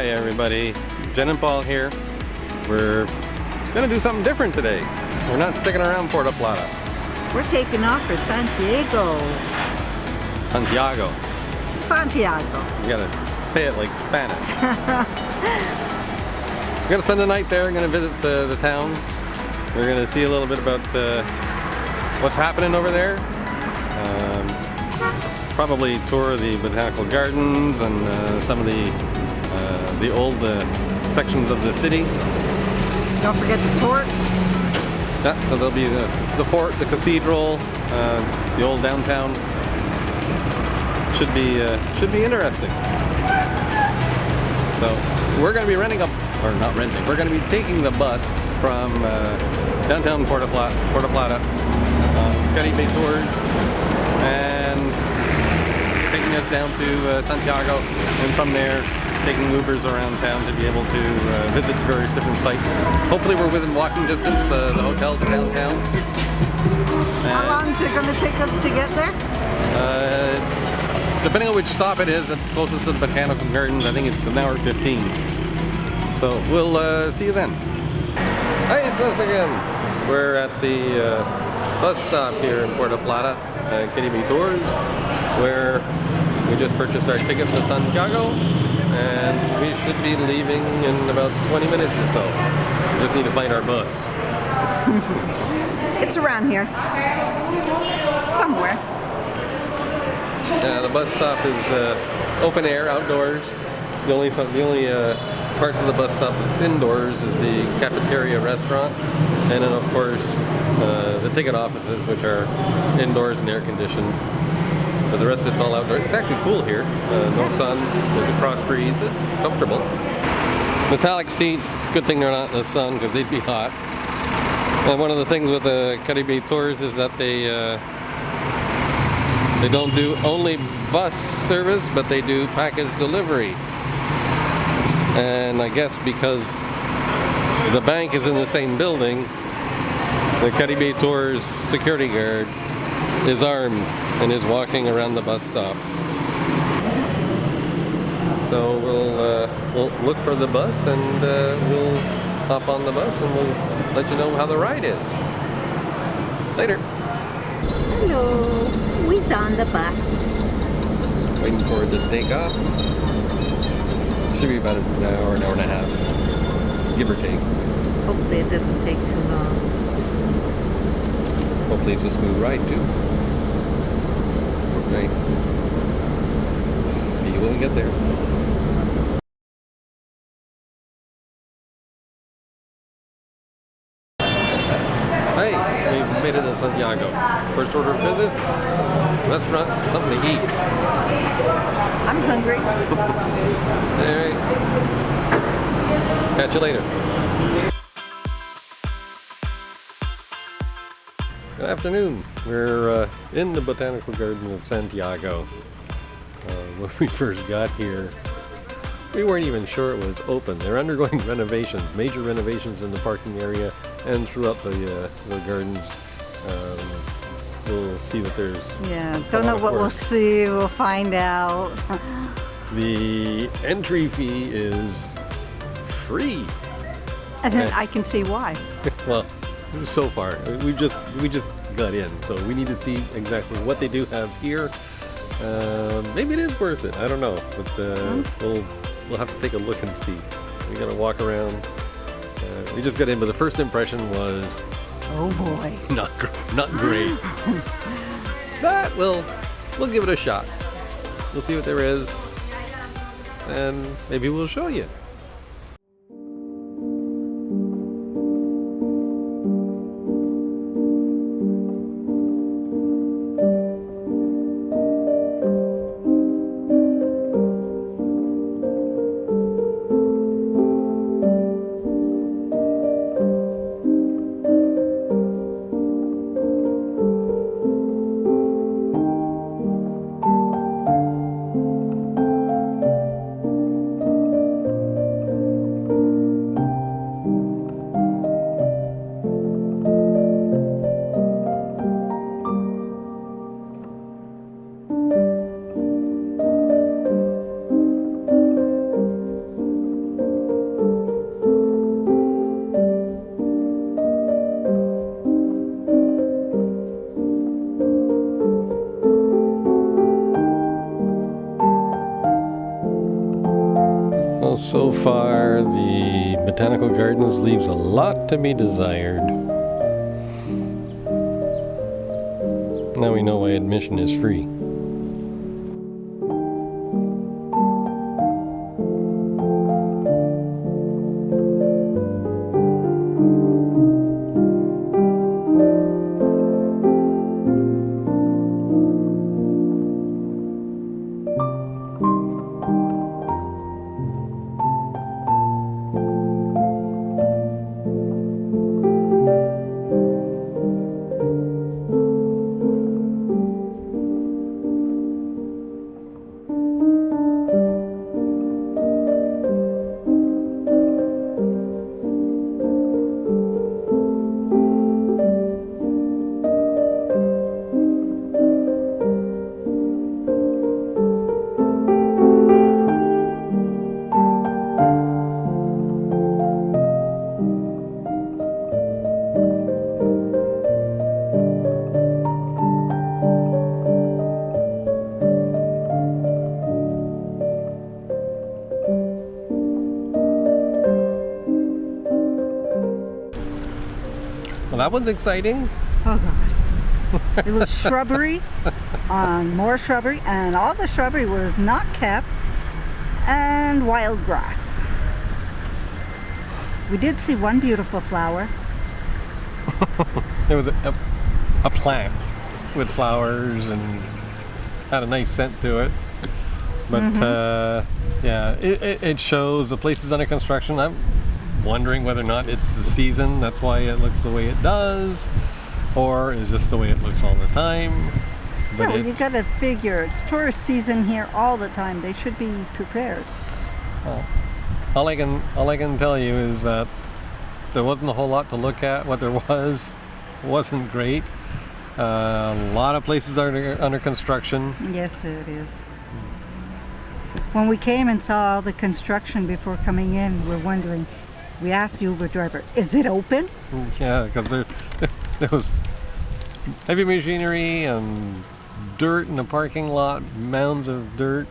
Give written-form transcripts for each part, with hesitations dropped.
Hi everybody, Jen and Paul here. We're gonna do something different today. We're not sticking around Puerto Plata. We're taking off for Santiago. Santiago. Santiago. You gotta say it like Spanish. We're gonna spend the night there. We're gonna visit the town. We're gonna see a little bit about what's happening over there. Probably tour the Botanical Gardens and some of the old sections of the city. Don't forget the fort. Yeah, so there'll be the fort, the cathedral, the old downtown. Should be interesting. So we're going to be we're going to be taking the bus from downtown Puerto Plata, Caribe tours, and taking us down to Santiago, and from there taking Ubers around town to be able to visit the various different sites. Hopefully we're within walking distance, the hotel to downtown. How long is it going to take us to get there? Depending on which stop it is, it's closest to the Botanical Gardens. I think it's an hour 15. So we'll see you then. Hi, it's us again. We're at the bus stop here in Puerto Plata, Caribe Tours, where we just purchased our tickets to Santiago, and we should be leaving in about 20 minutes or so. We just need to find our bus. It's around here. Somewhere. The bus stop is open air, outdoors. The only parts of the bus stop that's indoors is the cafeteria restaurant, and then of course the ticket offices, which are indoors and air conditioned. But the rest of it's all outdoors. It's actually cool here. No sun, there's a cross breeze, it's comfortable. Metallic seats, good thing they're not in the sun because they'd be hot. And one of the things with the Caribe Tours is that they don't do only bus service, but they do package delivery. And I guess because the bank is in the same building, the Caribe Tours security guard is armed and is walking around the bus stop. So we'll look for the bus, and we'll hop on the bus and we'll let you know how the ride is. Later. Hello. We's on the bus. Waiting for it to take off. Should be about an hour and a half, give or take. Hopefully it doesn't take too long. Hopefully it's a smooth ride too. Okay. See you when we get there. Hey, we've made it to Santiago. First order of business, restaurant, something to eat. I'm hungry. Alright. Catch you later. Good afternoon. We're in the Botanical Gardens of Santiago. When we first got here, we weren't even sure it was open. They're undergoing renovations, major renovations in the parking area and throughout the gardens. We'll see that there's... Yeah, don't know what we'll see. We'll find out. The entry fee is free. And then I can see why. Well, so far we just got in, so we need to see exactly what they do have here. Maybe it is worth it. I don't know, but we'll have to take a look and see. We gotta walk around. We just got in, but the first impression was, oh boy, not great. But we'll give it a shot. We'll see what there is, and maybe we'll show you. Well, so far, the Botanical Gardens leaves a lot to be desired. Now we know why admission is free. Well, that one's exciting. Oh God. It was shrubbery, more shrubbery, and all the shrubbery was not kept, and wild grass. We did see one beautiful flower. There was a plant with flowers and had a nice scent to it. But yeah, it shows the place is under construction. I'm wondering whether or not it's the season, that's why it looks the way it does, or is this the way it looks all the time? But Yeah, you gotta figure it's tourist season here all the time. They should be prepared. all I can tell you is that there wasn't a whole lot to look at. What there wasn't great. A lot of places are under construction. Yes, it is. When we came and saw all the construction before coming in, we're wondering, we asked the Uber driver, is it open? Yeah, because there was heavy machinery and dirt in the parking lot, mounds of dirt.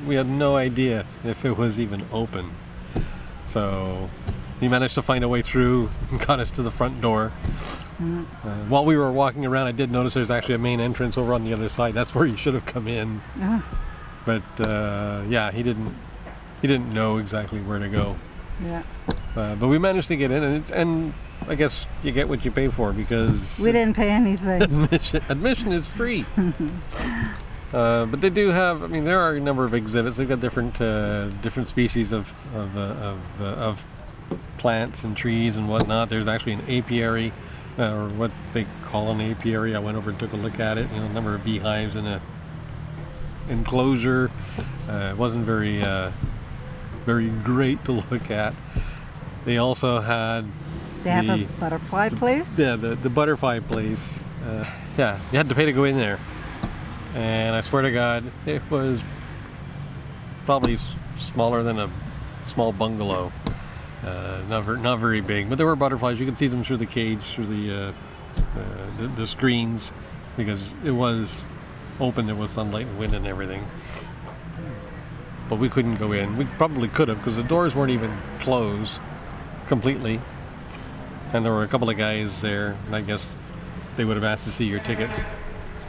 We had no idea if it was even open. So he managed to find a way through and got us to the front door. While we were walking around, I did notice there's actually a main entrance over on the other side. That's where you should have come in. But yeah, he didn't know exactly where to go. Yeah. But we managed to get in, and I guess you get what you pay for, because We didn't pay anything. admission is free. But they do have. I mean, there are a number of exhibits. They've got different species of plants and trees and whatnot. There's actually an apiary, or what they call an apiary. I went over and took a look at it. You know, a number of beehives in a enclosure. It wasn't very great to look at. They also had They have a butterfly place? Yeah, the butterfly place. Yeah, you had to pay to go in there. And I swear to God, it was probably smaller than a small bungalow. Not very big, but there were butterflies. You could see them through the cage, through the screens, because it was open. There was sunlight and wind and everything. But we couldn't go in. We probably could have, because the doors weren't even closed completely. And there were a couple of guys there, and I guess they would have asked to see your tickets.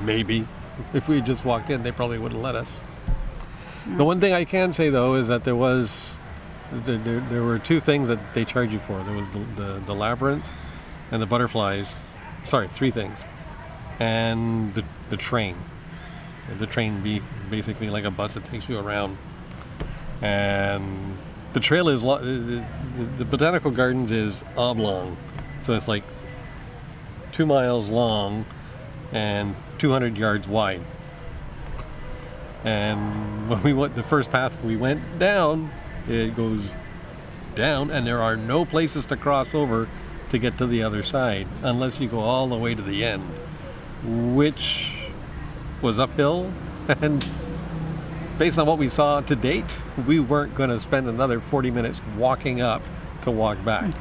Maybe. If we had just walked in, they probably wouldn't let us. The one thing I can say, though, is that there were two things that they charge you for. There was the labyrinth and the butterflies. Sorry, three things. And the train. The train be basically like a bus that takes you around. And the trail is the Botanical Gardens is oblong, so it's like 2 miles long and 200 yards wide. And when we went the first path we went down, it goes down, and there are no places to cross over to get to the other side unless you go all the way to the end, which was uphill. And based on what we saw to date, we weren't going to spend another 40 minutes walking up to walk back.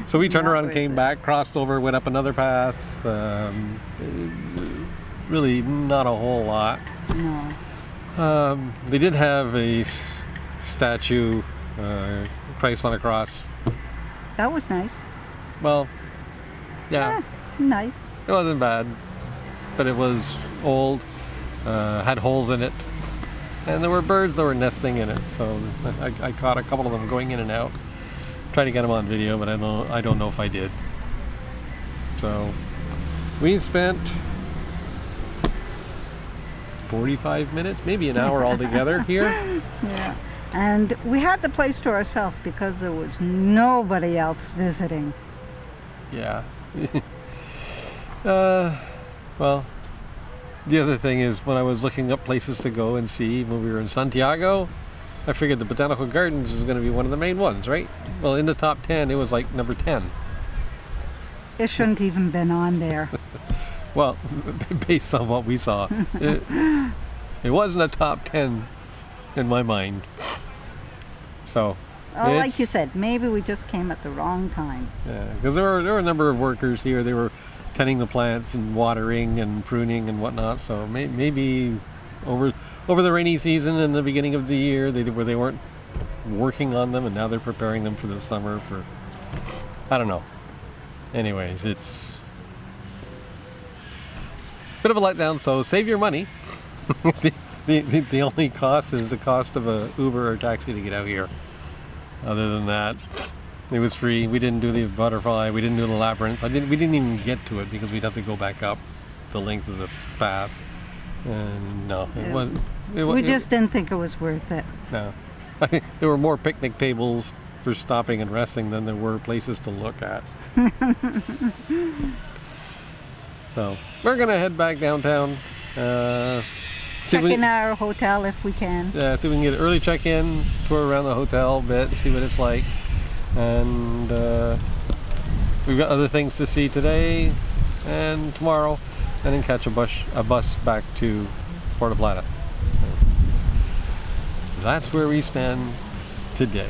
So we turned around and came back, crossed over, went up another path. Really not a whole lot. No. They did have a statue, Christ on a cross. That was nice. Well, yeah, Nice. it wasn't bad, but it was old, had holes in it, and there were birds that were nesting in it. So I caught a couple of them going in and out. Tried to get them on video, but I don't know if I did. So we spent 45 minutes, maybe an hour altogether here. Yeah. And we had the place to ourselves because there was nobody else visiting. Yeah. Well, the other thing is when I was looking up places to go and see when we were in Santiago, I figured the Botanical Gardens is going to be one of the main ones, right? Well, in the top 10, it was like number 10. It shouldn't even been on there. Well, based on what we saw, it wasn't a top 10 in my mind. So, Well, like you said, maybe we just came at the wrong time. yeah, because there were a number of workers here. They were tending the plants and watering and pruning and whatnot. So maybe over the rainy season and the beginning of the year, they weren't working on them, and now they're preparing them for the summer. For I don't know. Anyways, it's a bit of a letdown. So save your money. The only cost is the cost of a Uber or taxi to get out here. Other than that, it was free. We didn't do the butterfly. We didn't do the labyrinth. We didn't even get to it because we'd have to go back up the length of the path. And no, it wasn't. We just didn't think it was worth it. No. I think there were more picnic tables for stopping and resting than there were places to look at. So we're gonna head back downtown. Check in our hotel if we can. Yeah, see if we can get an early check-in, tour around the hotel a bit, see what it's like. And we've got other things to see today and tomorrow, and then catch a bus back to Puerto Plata. That's where we stand today.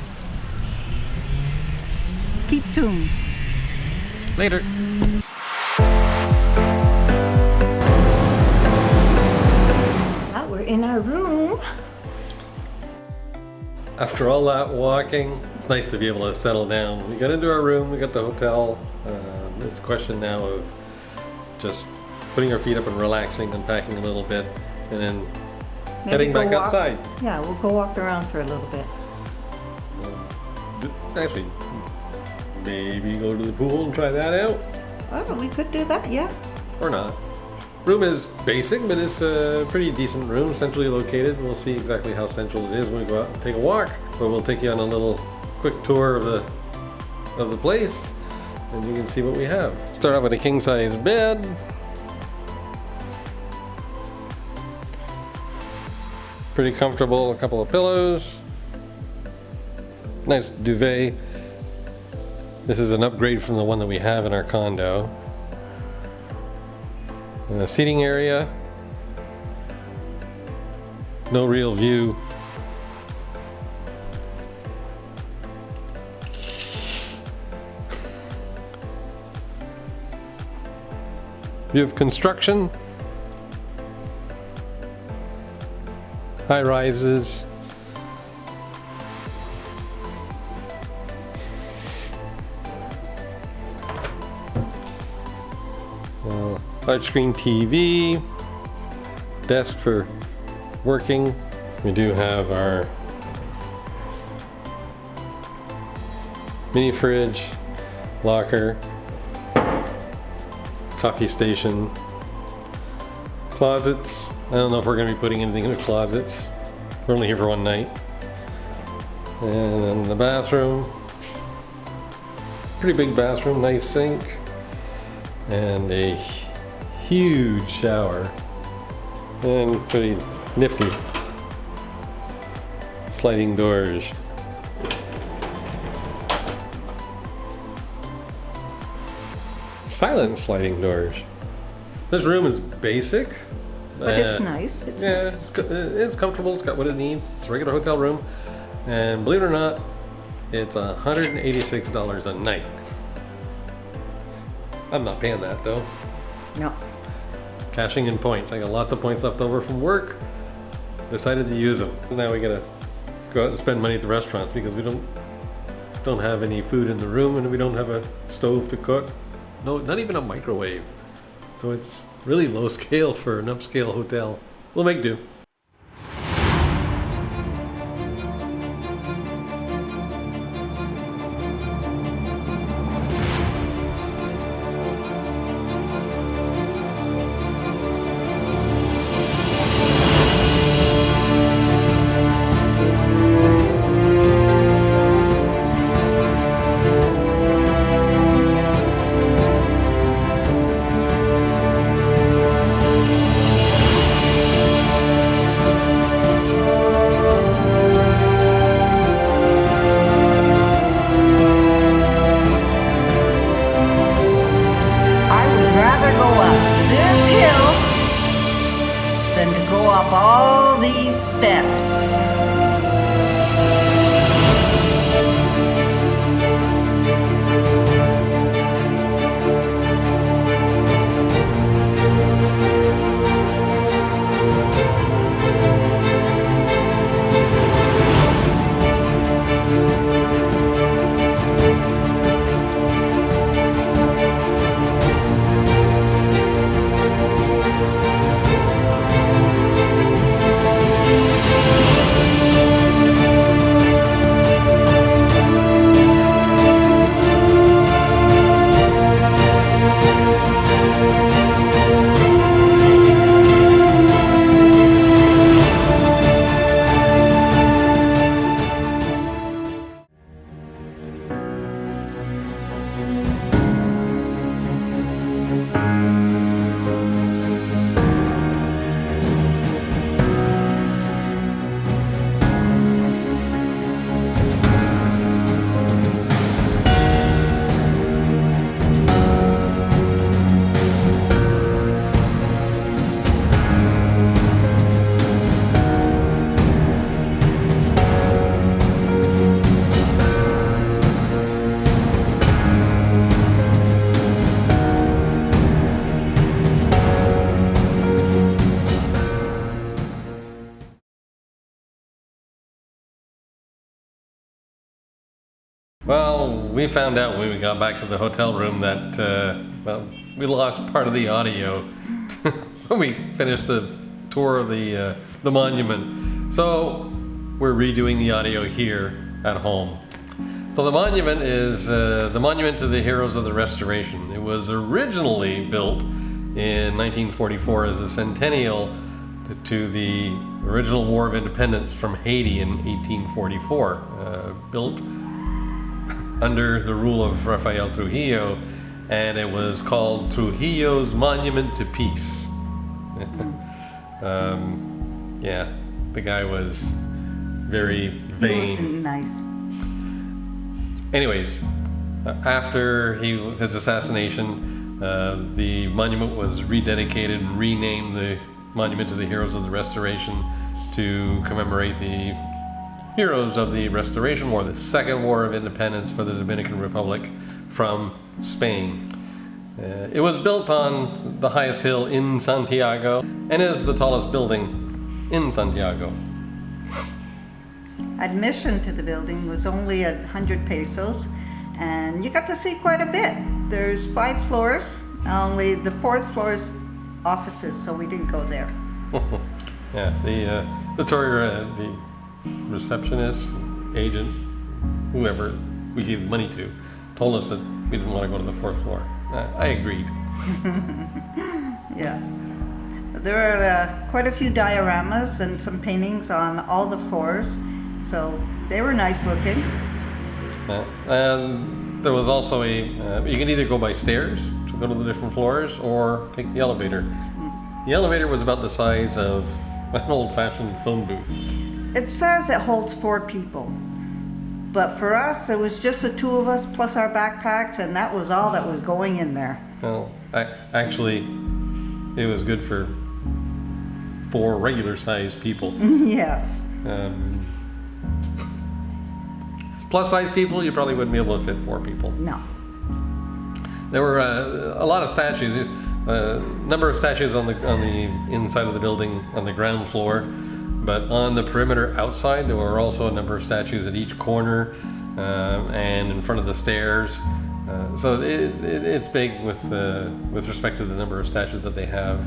Keep tuned. Later. Now we're in our room. After all that walking, it's nice to be able to settle down. We got into our room, we got the hotel. It's a question now of just putting our feet up and relaxing, unpacking a little bit, and then heading back outside. Yeah, we'll go walk around for a little bit. Actually, maybe go to the pool and try that out, Oh, we could do that, yeah. or not. Room is basic, but it's a pretty decent room, centrally located. We'll see exactly how central it is when we go out and take a walk. But we'll take you on a little quick tour of the place, and you can see what we have. Start off with a king-size bed. Pretty comfortable, a couple of pillows. Nice duvet. This is an upgrade from the one that we have in our condo. And a seating area. No real view. View of construction. High rises. Large screen TV, desk for working. We do have our mini fridge, locker, coffee station, closets. I don't know if we're going to be putting anything in the closets. We're only here for one night. And then the bathroom. Pretty big bathroom, nice sink, and a huge shower, and pretty nifty sliding doors. Silent sliding doors. This room is basic, But it's nice. It's nice. It's comfortable. It's got what it needs. It's a regular hotel room, and believe it or not, it's $186 a night. I'm not paying that though. No. Cashing in points. I got lots of points left over from work. Decided to use them. Now we gotta go out and spend money at the restaurants because we don't have any food in the room and we don't have a stove to cook. No, not even a microwave. So it's really low scale for an upscale hotel. We'll make do. Up all these steps. Well, we found out when we got back to the hotel room that, well, we lost part of the audio when we finished the tour of the monument. So we're redoing the audio here at home. So the monument is the monument to the heroes of the Restoration. It was originally built in 1944 as a centennial to the original War of Independence from Haiti in 1844. Built under the rule of Rafael Trujillo, and it was called Trujillo's Monument to Peace. Yeah, the guy was very vain. It was nice. Anyways, after his assassination, the monument was rededicated and renamed the Monument to the Heroes of the Restoration to commemorate the heroes of the Restoration War, the Second War of Independence for the Dominican Republic from Spain. It was built on the highest hill in Santiago and is the tallest building in Santiago. Admission to the building was only 100 pesos, and you got to see quite a bit. There's 5 floors, only the 4th floor is offices, so we didn't go there. Yeah, the tour, the receptionist, agent, whoever we gave money to, told us that we didn't want to go to the 4th floor. I agreed. Yeah. There are quite a few dioramas and some paintings on all the floors, so they were nice looking. And there was also you can either go by stairs to go to the different floors or take the elevator. The elevator was about the size of an old-fashioned phone booth. It says it holds 4 people, but for us it was just the 2 of us plus our backpacks, and that was all that was going in there. Well, actually, it was good for 4 regular-sized people. Yes. Plus-sized people, you probably wouldn't be able to fit 4 people. No. There were a lot of statues. Number of statues on the inside of the building on the ground floor. But on the perimeter outside, there were also a number of statues at each corner and in front of the stairs. So it's big with respect to the number of statues that they have.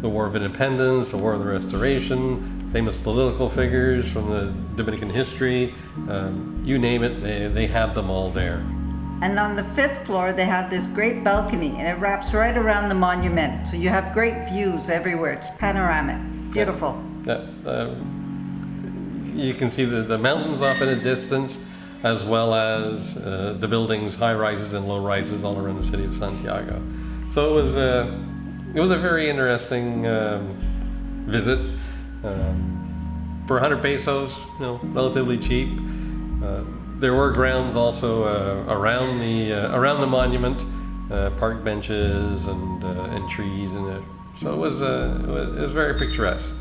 The War of Independence, the War of the Restoration, famous political figures from the Dominican history, you name it, they had them all there. And on the 5th floor, they have this great balcony, and it wraps right around the monument. So you have great views everywhere. It's panoramic. Beautiful. You can see the mountains off in a distance, as well as the buildings, high rises and low rises all around the city of Santiago. So it was a very interesting visit. For 100 pesos, relatively cheap. There were grounds also around the monument, park benches and trees in it. So it was very picturesque.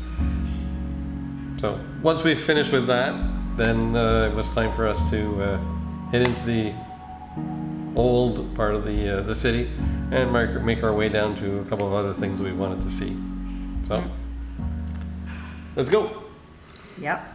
So once we finished with that, then it was time for us to head into the old part of the city and make our way down to a couple of other things we wanted to see. So let's go. Yep.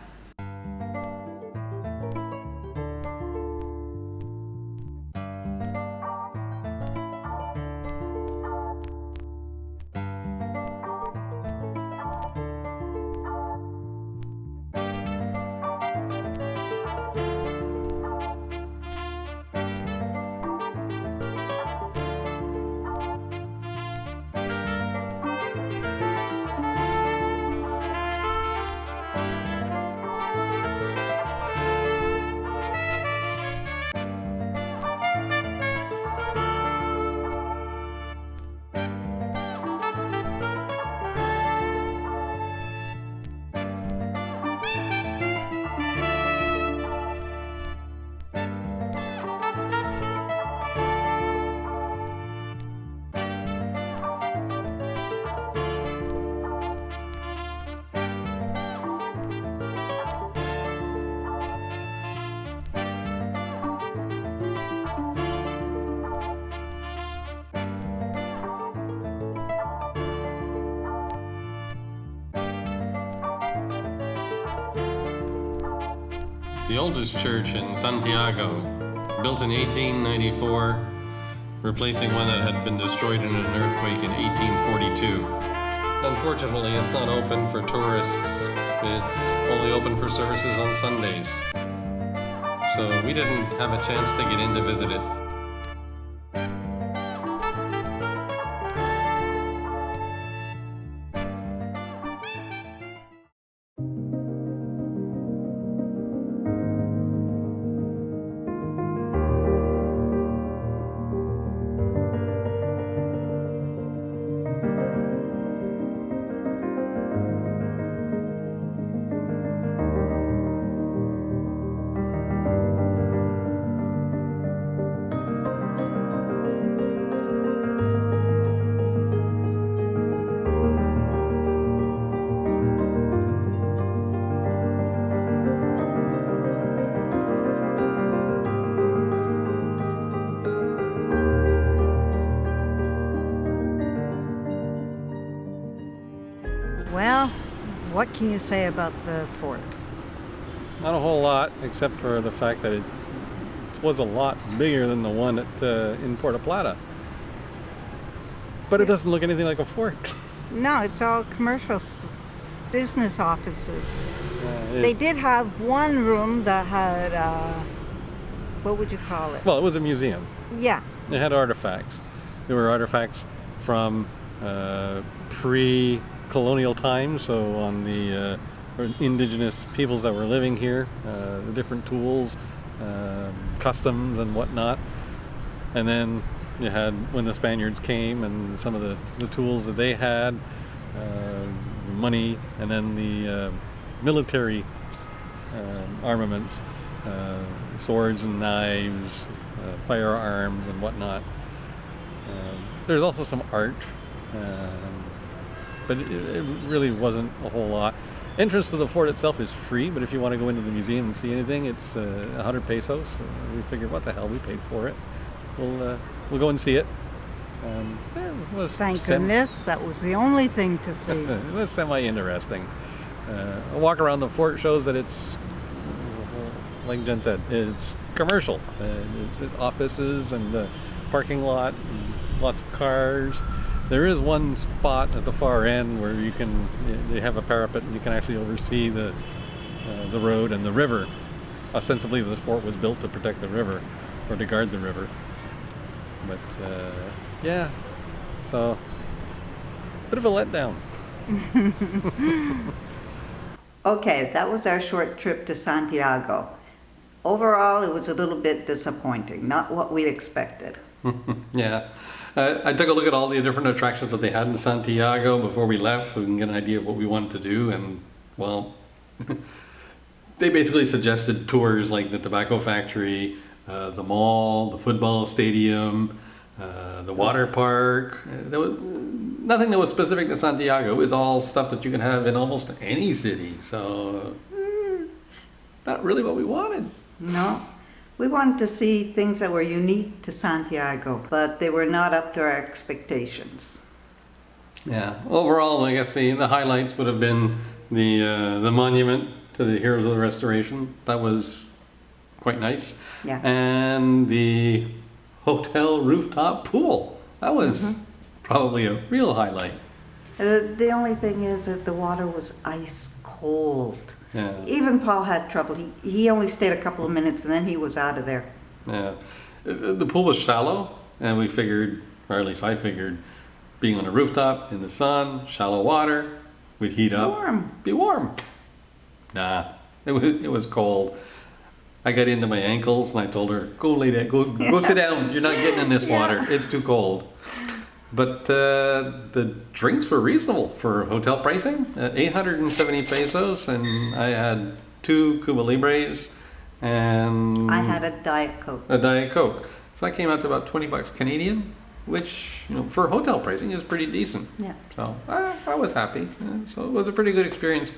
The oldest church in Santiago, built in 1894, replacing one that had been destroyed in an earthquake in 1842. Unfortunately, it's not open for tourists. It's only open for services on Sundays. So we didn't have a chance to get in to visit it. Well, what can you say about the fort? Not a whole lot, except for the fact that it was a lot bigger than the one in Puerto Plata. But it doesn't look anything like a fort. No, it's all commercial business offices. They did have one room that had, what would you call it? Well, it was a museum. Yeah. It had artifacts. There were artifacts from pre-colonial times, so on the indigenous peoples that were living here, the different tools, customs and whatnot. And then you had when the Spaniards came and some of the tools that they had, the money, and then the military armaments, swords and knives, firearms and whatnot. There's also some art, but it really wasn't a whole lot. Entrance to the fort itself is free, but if you want to go into the museum and see anything, it's 100 pesos. We figured, what the hell, we paid for it. We'll go and see it. It was Thank goodness, that was the only thing to see. It was semi-interesting. A walk around the fort shows that it's, like Jen said, it's commercial. It's offices and parking lot, and lots of cars. There is one spot at the far end where they have a parapet and you can actually oversee the road and the river. Ostensibly, the fort was built to protect the river, or to guard the river. But yeah, so bit of a letdown. Okay, that was our short trip to Santiago. Overall, it was a little bit disappointing, not what we expected. Yeah. I took a look at all the different attractions that they had in Santiago before we left so we can get an idea of what we wanted to do. And, well, they basically suggested tours like the tobacco factory, the mall, the football stadium, the water park. There was nothing that was specific to Santiago. It was all stuff that you can have in almost any city. So, not really what we wanted. No, we wanted to see things that were unique to Santiago, but they were not up to our expectations. Yeah. Overall, I guess the highlights would have been the monument to the heroes of the Restoration. That was quite nice. Yeah. And the hotel rooftop pool. That was probably a real highlight. The only thing is that the water was ice cold. Yeah. Even Paul had trouble. He only stayed a couple of minutes and then he was out of there. Yeah. The pool was shallow, and we figured, or at least I figured, being on a rooftop in the sun, shallow water, we'd heat up. Be warm. Nah, it was cold. I got into my ankles and I told her, go lay down, go sit down. You're not getting in this water. It's too cold. But the drinks were reasonable for hotel pricing, 870 pesos, and I had 2 Cuba Libres and I had a Diet Coke. a Diet Coke. So that came out to about 20 bucks Canadian, which, for hotel pricing is pretty decent. Yeah. So I was happy. So it was a pretty good experience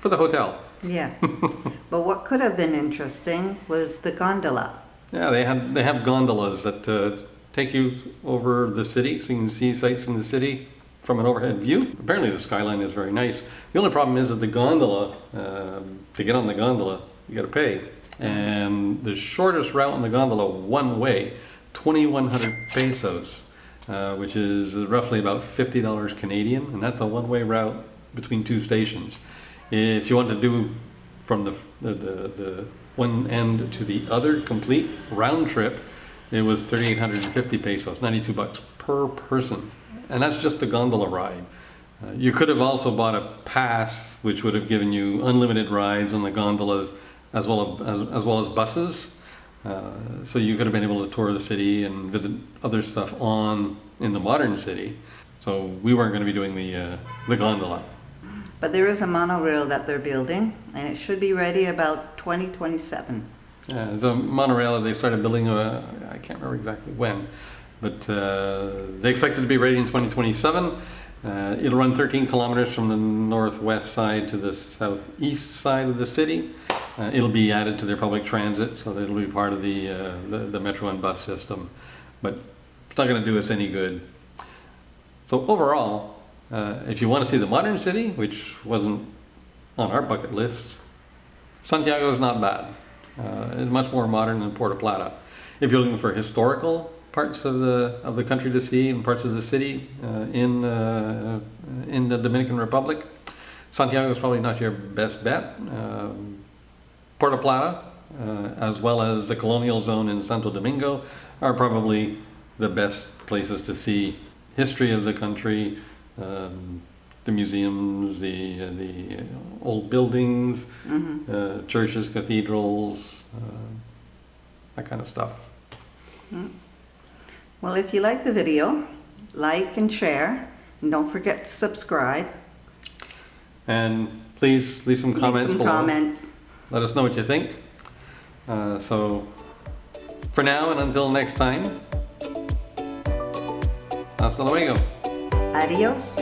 for the hotel. Yeah. But what could have been interesting was the gondola. Yeah, they have gondolas that take you over the city, so you can see sights in the city from an overhead view. Apparently the skyline is very nice. The only problem is that the gondola, to get on the gondola, you got to pay. And the shortest route on the gondola, one way, 2,100 pesos, which is roughly about $50 Canadian, and that's a one-way route between 2 stations. If you want to do from the one end to the other complete round trip, it was 3,850 pesos, 92 bucks per person. And that's just the gondola ride. You could have also bought a pass, which would have given you unlimited rides on the gondolas as well as buses. So you could have been able to tour the city and visit other stuff in the modern city. So we weren't going to be doing the gondola. But there is a monorail that they're building, and it should be ready about 2027. Yeah, there's a monorail that they started building, I can't remember exactly when, but they expect it to be ready in 2027. It'll run 13 kilometers from the northwest side to the southeast side of the city. It'll be added to their public transit, so that it'll be part of the metro and bus system. But it's not going to do us any good. So overall, if you want to see the modern city, which wasn't on our bucket list, Santiago is not bad. It's much more modern than Puerto Plata. If you're looking for historical parts of the country to see and parts of the city in the Dominican Republic, Santiago is probably not your best bet. Puerto Plata, as well as the colonial zone in Santo Domingo, are probably the best places to see history of the country, the museums, the old buildings, churches, cathedrals, that kind of stuff. Well, if you like the video, like and share, and don't forget to subscribe. And please leave some comments Leave some below. comments. Let us know what you think. So for now and until next time, hasta luego. Adios.